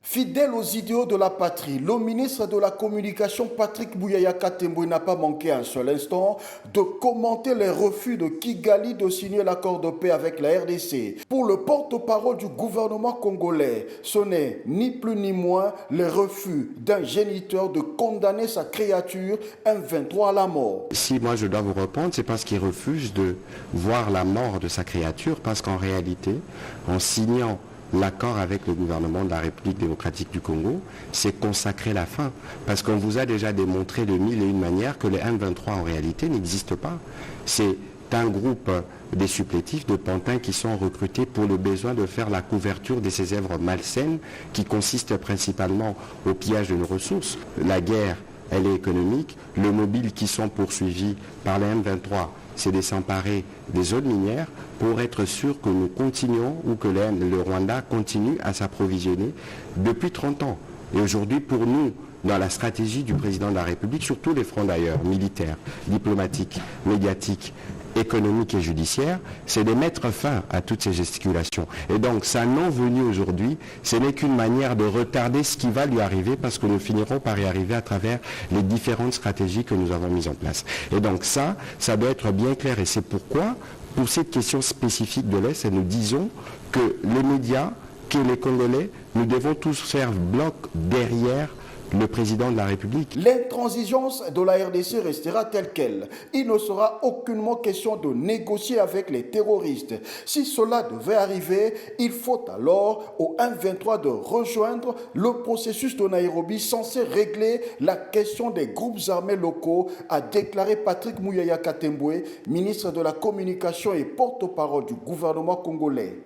Fidèle aux idéaux de la patrie, le ministre de la Communication Patrick Mouyaya Katembwe n'a pas manqué un seul instant de commenter les refus de Kigali de signer l'accord de paix avec la RDC. Pour le porte-parole du gouvernement congolais, ce n'est ni plus ni moins le refus d'un géniteur de condamner sa créature M23 à la mort. Si moi je dois vous répondre, c'est parce qu'il refuse de voir la mort de sa créature, parce qu'en réalité, en signant l'accord avec le gouvernement de la République démocratique du Congo, c'est consacrer la fin. Parce qu'on vous a déjà démontré de mille et une manières que les M23 en réalité n'existent pas. C'est un groupe des supplétifs de pantins qui sont recrutés pour le besoin de faire la couverture de ces œuvres malsaines qui consistent principalement au pillage de nos ressources. La guerre, elle est économique. Le mobile qui sont poursuivis par les M23, c'est de s'emparer des zones minières pour être sûr que nous continuons ou que le Rwanda continue à s'approvisionner depuis 30 ans. Et aujourd'hui, pour nous, dans la stratégie du président de la République, sur tous les fronts d'ailleurs, militaires, diplomatiques, médiatiques, économiques et judiciaires, c'est de mettre fin à toutes ces gesticulations. Et donc, sa non-venue aujourd'hui, ce n'est qu'une manière de retarder ce qui va lui arriver parce que nous finirons par y arriver à travers les différentes stratégies que nous avons mises en place. Et donc ça doit être bien clair. Et c'est pourquoi, pour cette question spécifique de l'Est, nous disons que les médias, que les Congolais, nous devons tous faire bloc derrière le président de la République. L'intransigeance de la RDC restera telle qu'elle. Il ne sera aucunement question de négocier avec les terroristes. Si cela devait arriver, il faut alors au M23 de rejoindre le processus de Nairobi censé régler la question des groupes armés locaux, a déclaré Patrick Mouyaya Katembwe, ministre de la Communication et porte-parole du gouvernement congolais.